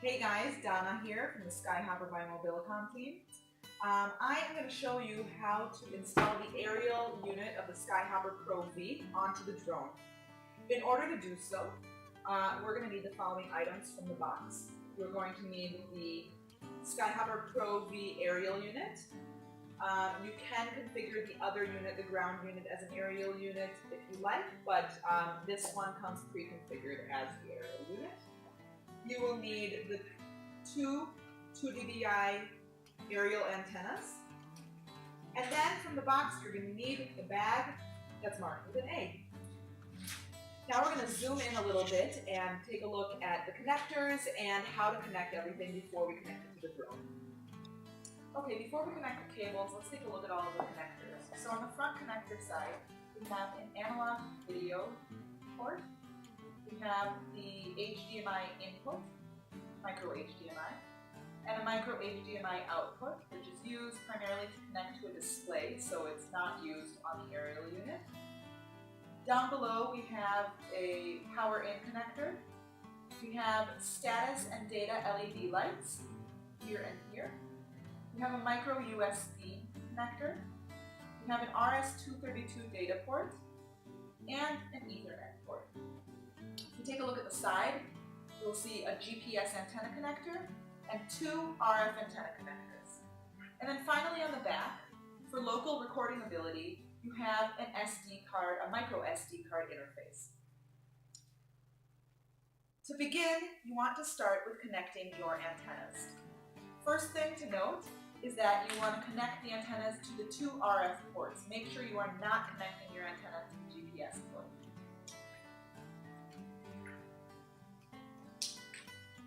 Hey guys, Donna here from the SkyHopper by Mobilicom team. I am going to show you how to install the aerial unit of the SkyHopper Pro V onto the drone. In order to do so, we're going to need the following items from the box. You're going to need the SkyHopper Pro V aerial unit. You can configure the other unit, the ground unit, as an aerial unit if you like, but this one comes pre-configured as the aerial unit. You will need the two 2 dBi aerial antennas. And then from the box, you're going to need the bag that's marked with an A. Now we're going to zoom in a little bit and take a look at the connectors and how to connect everything before we connect it to the drone. Okay, before we connect the cables, let's take a look at all of the connectors. So on the front connector side, we have an analog video port. We have the HDMI input, micro HDMI, and a micro HDMI output, which is used primarily to connect to a display, so it's not used on the aerial unit. Down below we have a power in connector. We have status and data LED lights here and here. We have a micro USB connector. We have an RS-232 data port and an Ethernet port. If you take a look at the side, you'll see a GPS antenna connector and two RF antenna connectors. And then finally on the back, for local recording ability, you have an SD card, a micro SD card interface. To begin, you want to start with connecting your antennas. First thing to note is that you want to connect the antennas to the two RF ports. Make sure you are not connecting your antenna to the GPS port.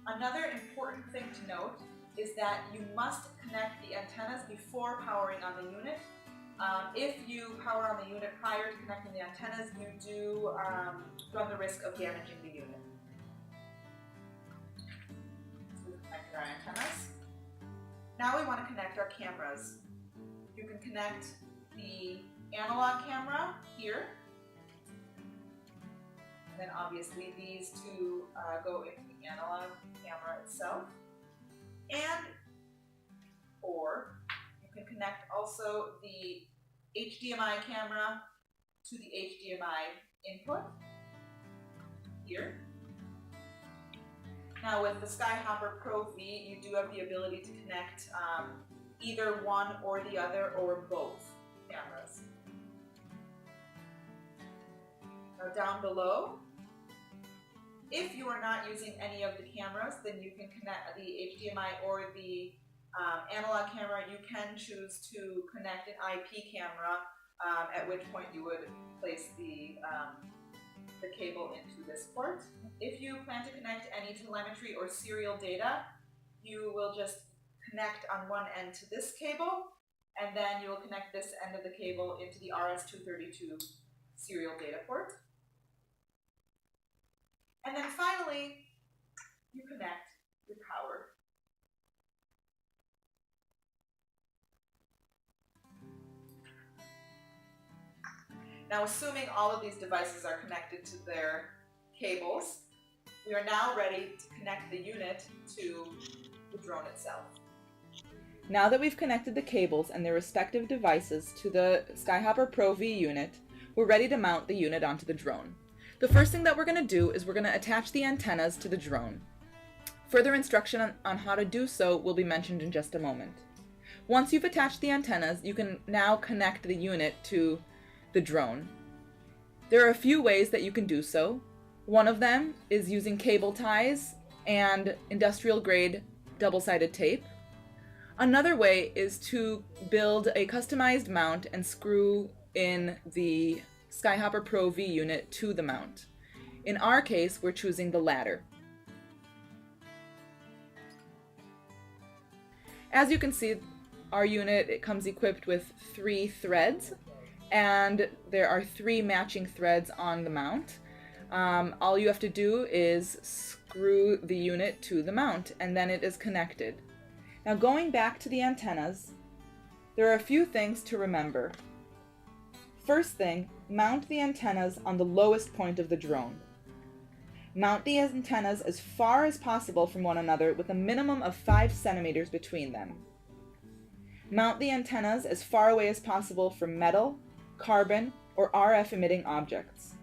Another important thing to note is that you must connect the antennas before powering on the unit. If you power on the unit prior to connecting the antennas, you do run the risk of damaging the unit. So we've connected our antennas. Now we want to connect our cameras. You can connect the analog camera here. And then obviously these two go into the analog camera itself. Or you can connect also the HDMI camera to the HDMI input here. Now with the SkyHopper Pro V, you do have the ability to connect either one or the other or both cameras. Now down below, if you are not using any of the cameras, then you can connect the HDMI or the analog camera. You can choose to connect an IP camera, at which point you would place the cable into this port. If you plan to connect any telemetry or serial data, you will just connect on one end to this cable, and then you will connect this end of the cable into the RS-232 serial data port. And then finally, you connect your power. Now, assuming all of these devices are connected to their cables, we are now ready to connect the unit to the drone itself. Now that we've connected the cables and their respective devices to the SkyHopper Pro V unit, we're ready to mount the unit onto the drone. The first thing that we're going to do is we're going to attach the antennas to the drone. Further instruction on how to do so will be mentioned in just a moment. Once you've attached the antennas, you can now connect the unit to the drone. There are a few ways that you can do so. One of them is using cable ties and industrial grade double-sided tape. Another way is to build a customized mount and screw in the SkyHopper Pro V unit to the mount. In our case, we're choosing the latter. As you can see, our unit, it comes equipped with 3 threads, and there are 3 matching threads on the mount. All you have to do is screw the unit to the mount, and then it is connected. Now going back to the antennas, there are a few things to remember. First thing, mount the antennas on the lowest point of the drone. Mount the antennas as far as possible from one another with a minimum of 5 centimeters between them. Mount the antennas as far away as possible from metal, carbon, or RF emitting objects.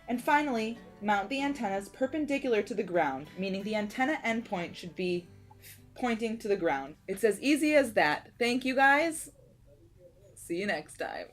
And finally, mount the antennas perpendicular to the ground, meaning the antenna endpoint should be pointing to the ground. It's as easy as that. Thank you guys. See you next time.